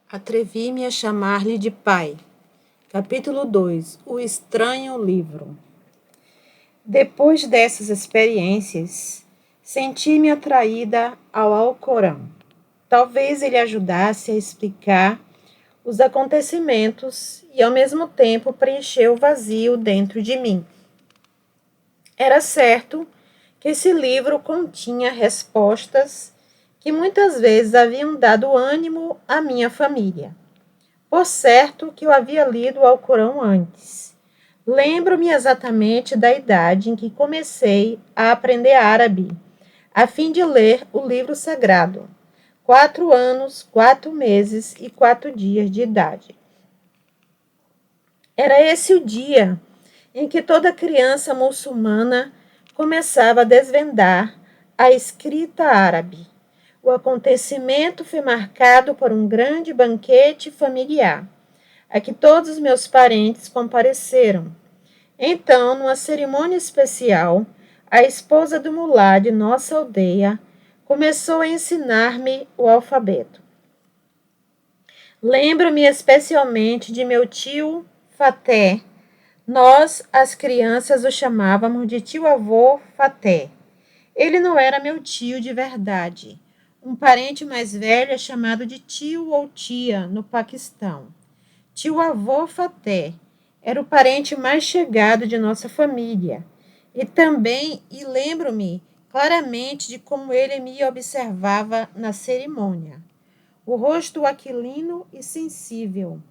Atrevi-me a chamar-lhe de pai. Capítulo 2. O estranho livro. Depois dessas experiências, senti-me atraída ao Alcorão. Talvez ele ajudasse a explicar os acontecimentos e, ao mesmo tempo, preencher o vazio dentro de mim. Era certo que esse livro continha respostas que muitas vezes haviam dado ânimo à minha família. Por certo que eu havia lido o Alcorão antes. Lembro-me exatamente da idade em que comecei a aprender árabe, a fim de ler o livro sagrado. 4 anos, 4 meses e 4 dias de idade. Era esse o dia em que toda criança muçulmana começava a desvendar a escrita árabe. O acontecimento foi marcado por um grande banquete familiar, a que todos os meus parentes compareceram. Então, numa cerimônia especial, a esposa do mulá de nossa aldeia começou a ensinar-me o alfabeto. Lembro-me especialmente de meu tio Faté. Nós, as crianças, o chamávamos de tio-avô Faté. Ele não era meu tio de verdade. Um parente mais velho é chamado de tio ou tia no Paquistão. Tio-avô Faté era o parente mais chegado de nossa família. E lembro-me claramente de como ele me observava na cerimônia. O rosto aquilino e sensível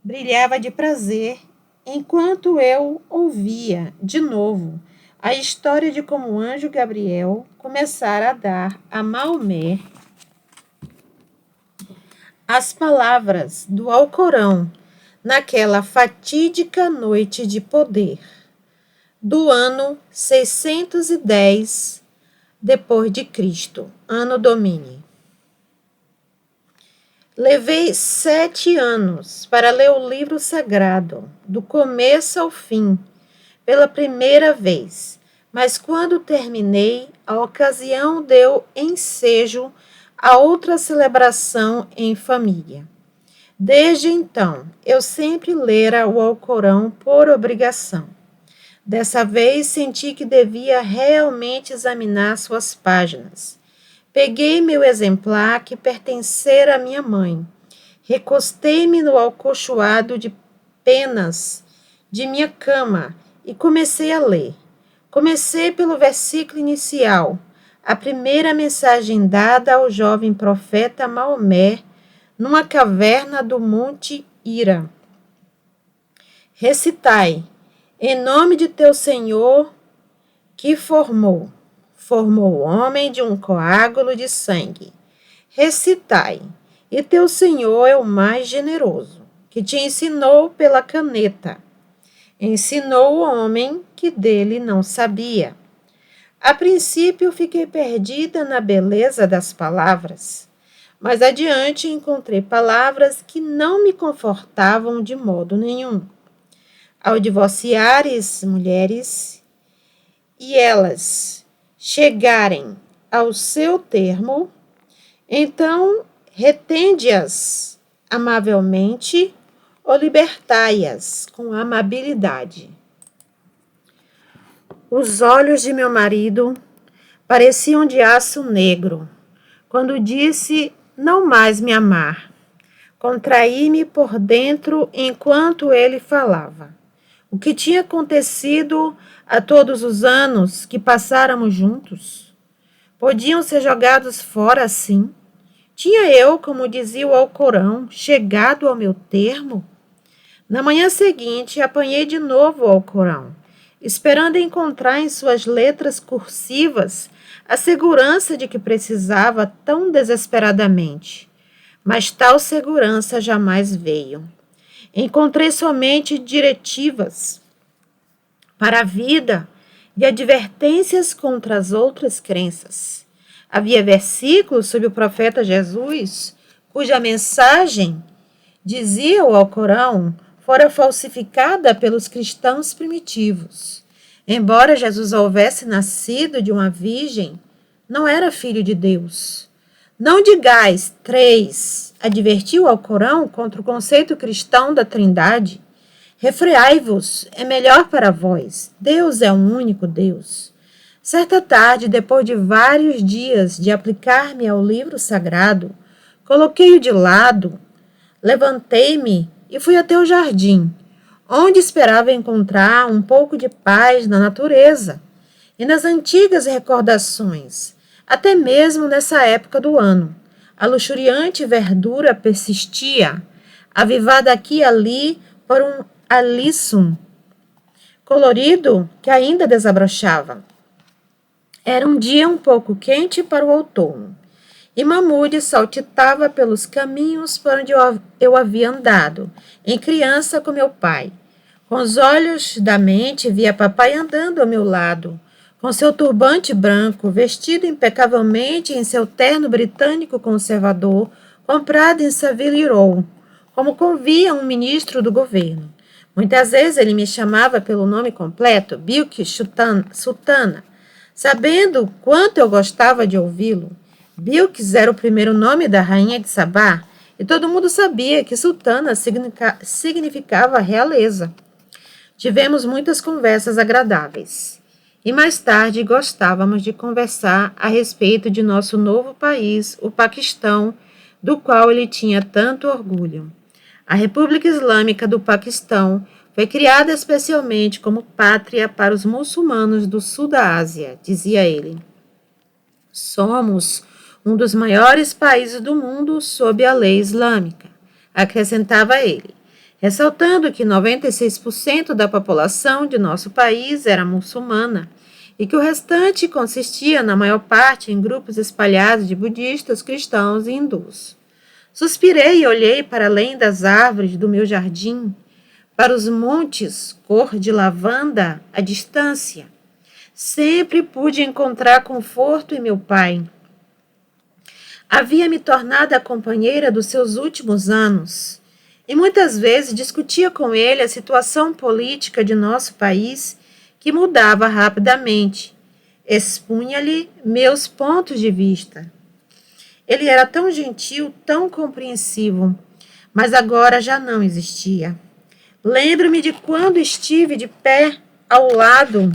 brilhava de prazer enquanto eu ouvia, de novo, a história de como o anjo Gabriel começara a dar a Maomé as palavras do Alcorão naquela fatídica noite de poder do ano 610 depois de Cristo, ano Domini. Levei 7 anos para ler o livro sagrado, do começo ao fim, pela primeira vez, mas quando terminei, a ocasião deu ensejo a outra celebração em família. Desde então, eu sempre lera o Alcorão por obrigação. Dessa vez, senti que devia realmente examinar suas páginas. Peguei meu exemplar que pertencera à minha mãe. Recostei-me no alcochoado de penas de minha cama e comecei a ler. Comecei pelo versículo inicial, a primeira mensagem dada ao jovem profeta Maomé numa caverna do Monte Hira. Recitai, em nome de teu Senhor que formou o homem de um coágulo de sangue. Recitai, e teu Senhor é o mais generoso, que te ensinou pela caneta. Ensinou o homem que dele não sabia. A princípio fiquei perdida na beleza das palavras, mas adiante encontrei palavras que não me confortavam de modo nenhum. Ao divorciares mulheres e elas chegarem ao seu termo, então retende-as amavelmente ou libertai-as com amabilidade. Os olhos de meu marido pareciam de aço negro quando disse não mais me amar. Contraí-me por dentro enquanto ele falava. O que tinha acontecido a todos os anos que passáramos juntos? Podiam ser jogados fora assim? Tinha eu, como dizia o Alcorão, chegado ao meu termo? Na manhã seguinte, apanhei de novo o Alcorão, esperando encontrar em suas letras cursivas a segurança de que precisava tão desesperadamente. Mas tal segurança jamais veio. Encontrei somente diretivas para a vida e advertências contra as outras crenças. Havia versículos sobre o profeta Jesus, cuja mensagem, dizia o Alcorão, fora falsificada pelos cristãos primitivos. Embora Jesus houvesse nascido de uma virgem, não era filho de Deus. Não digais 3, advertiu o Alcorão contra o conceito cristão da Trindade. Refreai-vos, é melhor para vós. Deus é um único Deus. Certa tarde, depois de vários dias de aplicar-me ao livro sagrado, coloquei-o de lado, levantei-me e fui até o jardim, onde esperava encontrar um pouco de paz na natureza e nas antigas recordações, até mesmo nessa época do ano. A luxuriante verdura persistia, avivada aqui e ali por um alísson colorido que ainda desabrochava. Era um dia um pouco quente para o outono, e Mahmud saltitava pelos caminhos por onde eu havia andado, em criança com meu pai. Com os olhos da mente, via papai andando ao meu lado, com seu turbante branco, vestido impecavelmente em seu terno britânico conservador, comprado em Savile Row, como convia um ministro do governo. Muitas vezes ele me chamava pelo nome completo, Bilk Sultana, sabendo quanto eu gostava de ouvi-lo. Bilks era o primeiro nome da rainha de Sabá, e todo mundo sabia que Sultana significava realeza. Tivemos muitas conversas agradáveis. E mais tarde gostávamos de conversar a respeito de nosso novo país, o Paquistão, do qual ele tinha tanto orgulho. A República Islâmica do Paquistão foi criada especialmente como pátria para os muçulmanos do sul da Ásia, dizia ele. Somos um dos maiores países do mundo sob a lei islâmica, acrescentava ele, ressaltando que 96% da população de nosso país era muçulmana e que o restante consistia, na maior parte, em grupos espalhados de budistas, cristãos e hindus. Suspirei e olhei para além das árvores do meu jardim, para os montes cor de lavanda à distância. Sempre pude encontrar conforto em meu pai. Havia me tornado a companheira dos seus últimos anos, e muitas vezes discutia com ele a situação política de nosso país, que mudava rapidamente. Expunha-lhe meus pontos de vista. Ele era tão gentil, tão compreensivo, mas agora já não existia. Lembro-me de quando estive de pé ao lado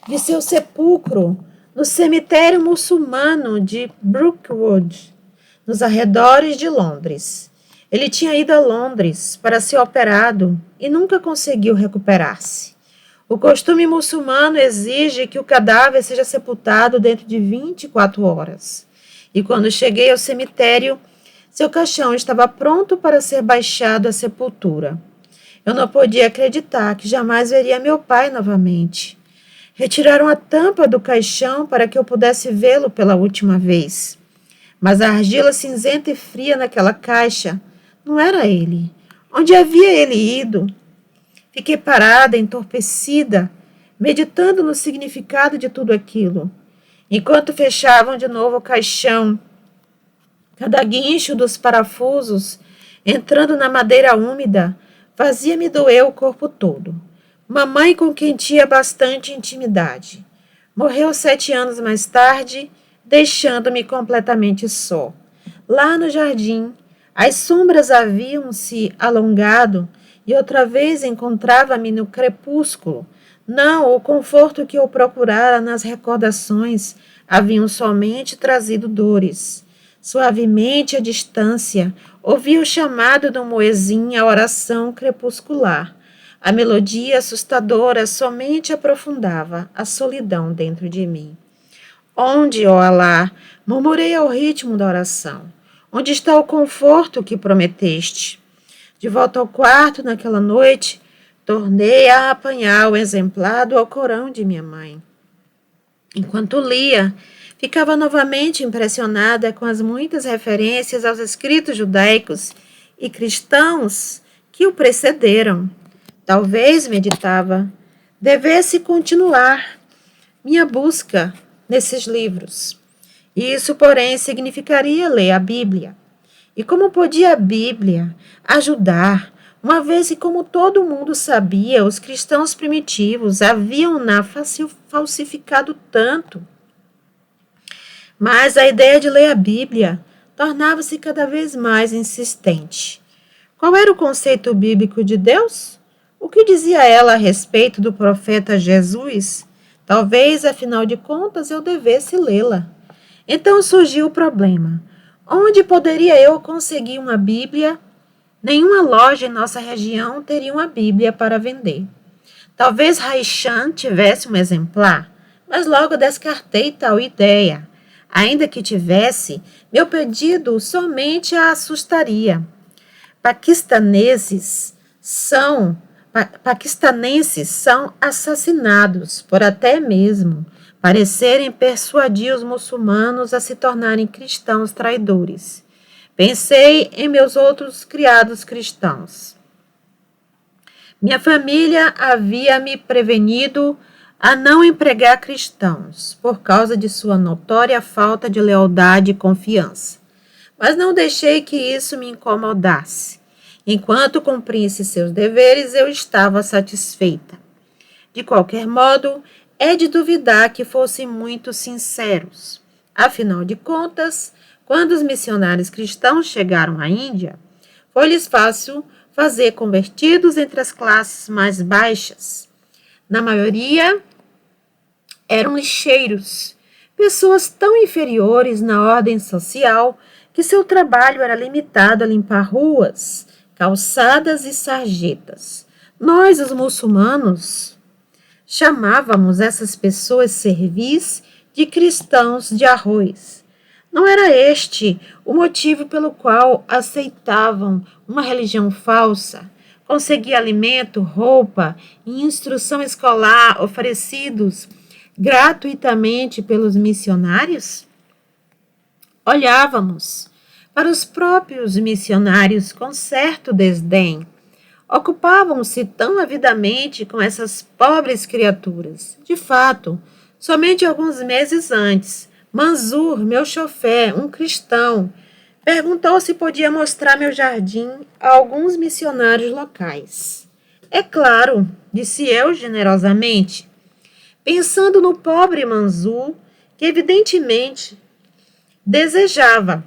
de seu sepulcro no cemitério muçulmano de Brookwood, nos arredores de Londres. Ele tinha ido a Londres para ser operado e nunca conseguiu recuperar-se. O costume muçulmano exige que o cadáver seja sepultado dentro de 24 horas. E quando cheguei ao cemitério, seu caixão estava pronto para ser baixado à sepultura. Eu não podia acreditar que jamais veria meu pai novamente. Retiraram a tampa do caixão para que eu pudesse vê-lo pela última vez. Mas a argila cinzenta e fria naquela caixa não era ele. Onde havia ele ido? Fiquei parada, entorpecida, meditando no significado de tudo aquilo. Enquanto fechavam de novo o caixão, cada guincho dos parafusos, entrando na madeira úmida, fazia-me doer o corpo todo. Mamãe, com quem tinha bastante intimidade, morreu 7 anos mais tarde, deixando-me completamente só. Lá no jardim, as sombras haviam se alongado e outra vez encontrava-me no crepúsculo. Não, o conforto que eu procurara nas recordações haviam somente trazido dores. Suavemente à distância, ouvi o chamado do muezzin à oração crepuscular. A melodia assustadora somente aprofundava a solidão dentro de mim. Onde, ó Alá, murmurei ao ritmo da oração. Onde está o conforto que prometeste? De volta ao quarto naquela noite, tornei a apanhar o exemplar do Alcorão de minha mãe. Enquanto lia, ficava novamente impressionada com as muitas referências aos escritos judaicos e cristãos que o precederam. Talvez, meditava, devesse continuar minha busca nesses livros. Isso, porém, significaria ler a Bíblia. E como podia a Bíblia ajudar, uma vez que, como todo mundo sabia, os cristãos primitivos haviam-na falsificado tanto? Mas a ideia de ler a Bíblia tornava-se cada vez mais insistente. Qual era o conceito bíblico de Deus? O que dizia ela a respeito do profeta Jesus? Talvez, afinal de contas, eu devesse lê-la. Então surgiu o problema. Onde poderia eu conseguir uma Bíblia? Nenhuma loja em nossa região teria uma Bíblia para vender. Talvez Raichan tivesse um exemplar, mas logo descartei tal ideia. Ainda que tivesse, meu pedido somente a assustaria. Paquistanenses são assassinados por até mesmo parecerem persuadir os muçulmanos a se tornarem cristãos traidores. Pensei em meus outros criados cristãos. Minha família havia me prevenido a não empregar cristãos, por causa de sua notória falta de lealdade e confiança. Mas não deixei que isso me incomodasse. Enquanto cumprisse seus deveres, eu estava satisfeita. De qualquer modo, é de duvidar que fossem muito sinceros. Afinal de contas, quando os missionários cristãos chegaram à Índia, foi-lhes fácil fazer convertidos entre as classes mais baixas. Na maioria, eram lixeiros, pessoas tão inferiores na ordem social que seu trabalho era limitado a limpar ruas, calçadas e sarjetas. Nós, os muçulmanos, chamávamos essas pessoas servis de cristãos de arroz. Não era este o motivo pelo qual aceitavam uma religião falsa, conseguir alimento, roupa e instrução escolar oferecidos gratuitamente pelos missionários? Olhávamos para os próprios missionários com certo desdém. Ocupavam-se tão avidamente com essas pobres criaturas. De fato, somente alguns meses antes, Manzur, meu chofer, um cristão, perguntou se podia mostrar meu jardim a alguns missionários locais. É claro, disse eu generosamente, pensando no pobre Manzur, que evidentemente desejava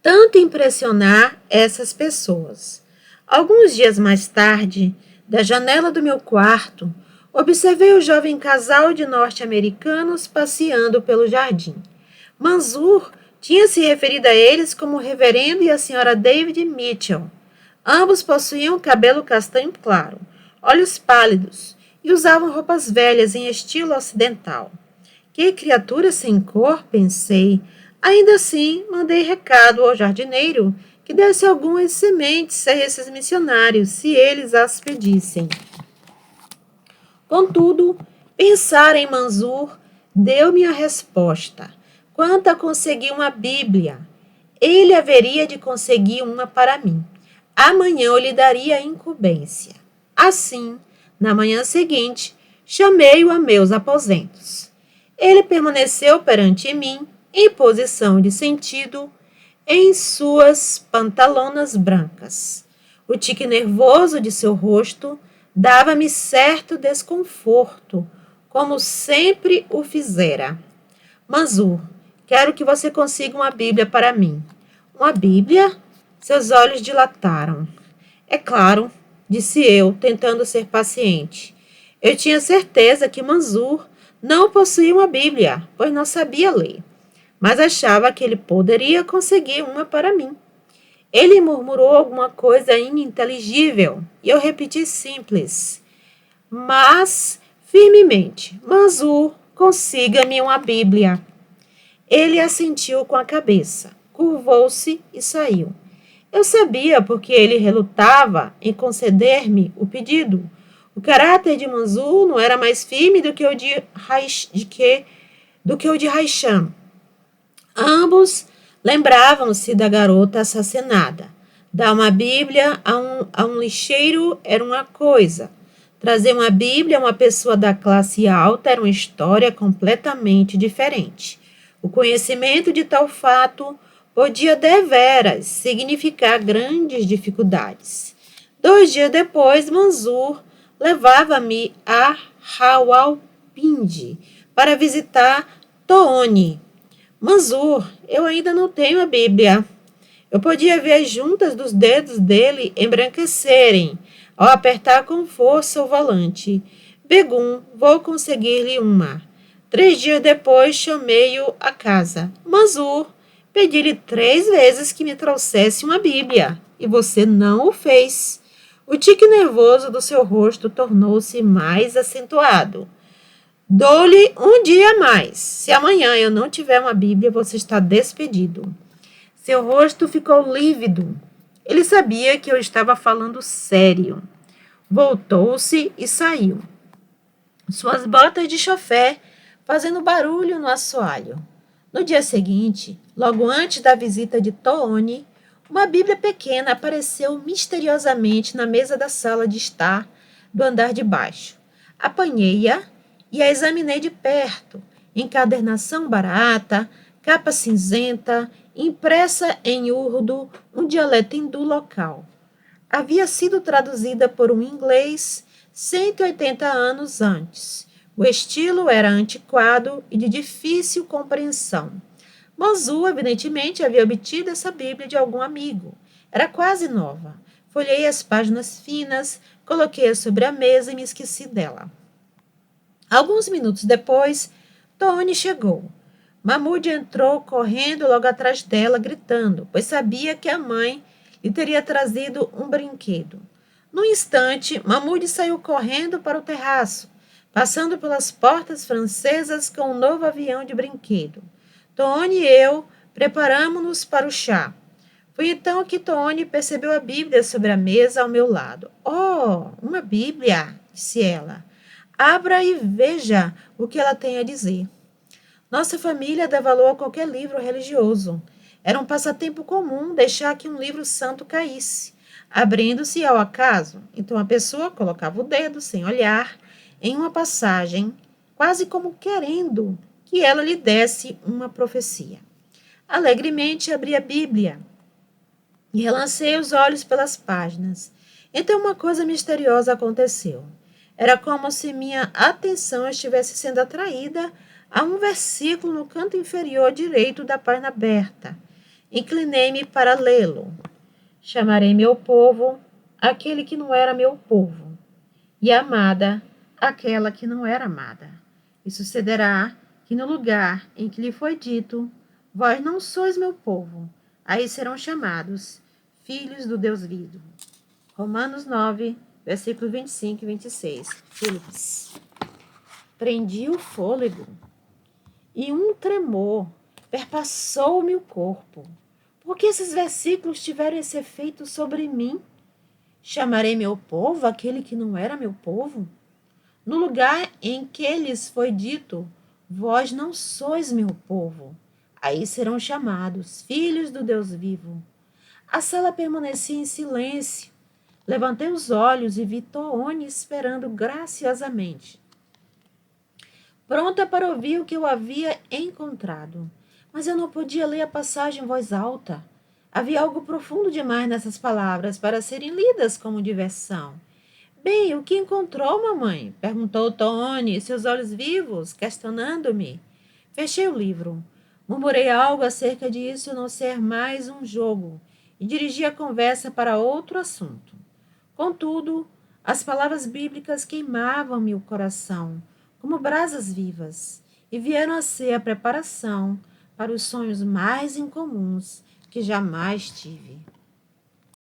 tanto impressionar essas pessoas. Alguns dias mais tarde, da janela do meu quarto, observei o jovem casal de norte-americanos passeando pelo jardim. Manzur tinha se referido a eles como o reverendo e a senhora David Mitchell. Ambos possuíam cabelo castanho claro, olhos pálidos e usavam roupas velhas em estilo ocidental. Que criatura sem cor, pensei. Ainda assim, mandei recado ao jardineiro que desse algumas sementes a esses missionários, se eles as pedissem. Contudo, pensar em Manzur deu-me a resposta. Quanto a conseguir uma Bíblia, ele haveria de conseguir uma para mim. Amanhã eu lhe daria a incumbência. Assim, na manhã seguinte, chamei-o a meus aposentos. Ele permaneceu perante mim, em posição de sentido, em suas pantalonas brancas. O tique nervoso de seu rosto dava-me certo desconforto, como sempre o fizera. Manzur, quero que você consiga uma Bíblia para mim. Uma Bíblia? Seus olhos dilataram. É claro, disse eu, tentando ser paciente. Eu tinha certeza que Manzur não possuía uma Bíblia, pois não sabia ler, mas achava que ele poderia conseguir uma para mim. Ele murmurou alguma coisa ininteligível e eu repeti simples, mas firmemente: Manzur, consiga-me uma Bíblia. Ele assentiu com a cabeça, curvou-se e saiu. Eu sabia porque ele relutava em conceder-me o pedido. O caráter de Manzur não era mais firme do que o de Raichan. Ambos lembravam-se da garota assassinada. Dar uma Bíblia a um lixeiro era uma coisa. Trazer uma Bíblia a uma pessoa da classe alta era uma história completamente diferente. O conhecimento de tal fato podia deveras significar grandes dificuldades. 2 dias depois, Manzur levava-me a Rawalpindi para visitar Toone. Manzur, eu ainda não tenho a Bíblia. Eu podia ver as juntas dos dedos dele embranquecerem ao apertar com força o volante. Begum, vou conseguir-lhe uma. 3 dias depois, chamei-o à casa. Manzur, pedi-lhe 3 vezes que me trouxesse uma Bíblia, e você não o fez. O tique nervoso do seu rosto tornou-se mais acentuado. Dou-lhe um dia a mais. Se amanhã eu não tiver uma Bíblia, você está despedido. Seu rosto ficou lívido. Ele sabia que eu estava falando sério. Voltou-se e saiu. Suas botas de chofé fazendo barulho no assoalho. No dia seguinte, logo antes da visita de Toone, uma Bíblia pequena apareceu misteriosamente na mesa da sala de estar do andar de baixo. Apanhei-a e a examinei de perto. Encadernação barata, capa cinzenta, impressa em urdu, um dialeto hindu local. Havia sido traduzida por um inglês 180 anos antes. O estilo era antiquado e de difícil compreensão. Manzur, evidentemente, havia obtido essa Bíblia de algum amigo. Era quase nova. Folhei as páginas finas, coloquei-a sobre a mesa e me esqueci dela. Alguns minutos depois, Tony chegou. Mahmud entrou correndo logo atrás dela, gritando, pois sabia que a mãe lhe teria trazido um brinquedo. No instante, Mahmud saiu correndo para o terraço, passando pelas portas francesas com um novo avião de brinquedo. Tony e eu preparamo-nos para o chá. Foi então que Tony percebeu a Bíblia sobre a mesa ao meu lado. Oh, uma Bíblia, disse ela. Abra e veja o que ela tem a dizer. Nossa família dá valor a qualquer livro religioso. Era um passatempo comum deixar que um livro santo caísse, abrindo-se ao acaso. Então a pessoa colocava o dedo, sem olhar, em uma passagem, quase como querendo que ela lhe desse uma profecia. Alegremente abri a Bíblia e relancei os olhos pelas páginas. Então uma coisa misteriosa aconteceu. Era como se minha atenção estivesse sendo atraída a um versículo no canto inferior direito da página aberta. Inclinei-me para lê-lo. Chamarei meu povo aquele que não era meu povo, e amada aquela que não era amada. E sucederá que no lugar em que lhe foi dito, vós não sois meu povo, aí serão chamados filhos do Deus vivo. Romanos 9, versículo 25 e 26. Filhos. Prendi o fôlego e um tremor perpassou-me o corpo. Por que esses versículos tiveram esse efeito sobre mim? Chamarei meu povo aquele que não era meu povo? No lugar em que lhes foi dito, vós não sois meu povo, aí serão chamados filhos do Deus vivo. A sala permanecia em silêncio. Levantei os olhos e vi Toone esperando graciosamente, pronta para ouvir o que eu havia encontrado. Mas eu não podia ler a passagem em voz alta. Havia algo profundo demais nessas palavras para serem lidas como diversão. Bem, o que encontrou, mamãe? Perguntou Tony, seus olhos vivos, questionando-me. Fechei o livro. Murmurei algo acerca disso não ser mais um jogo e dirigi a conversa para outro assunto. Contudo, as palavras bíblicas queimavam-me o coração, como brasas vivas, e vieram a ser a preparação para os sonhos mais incomuns que jamais tive.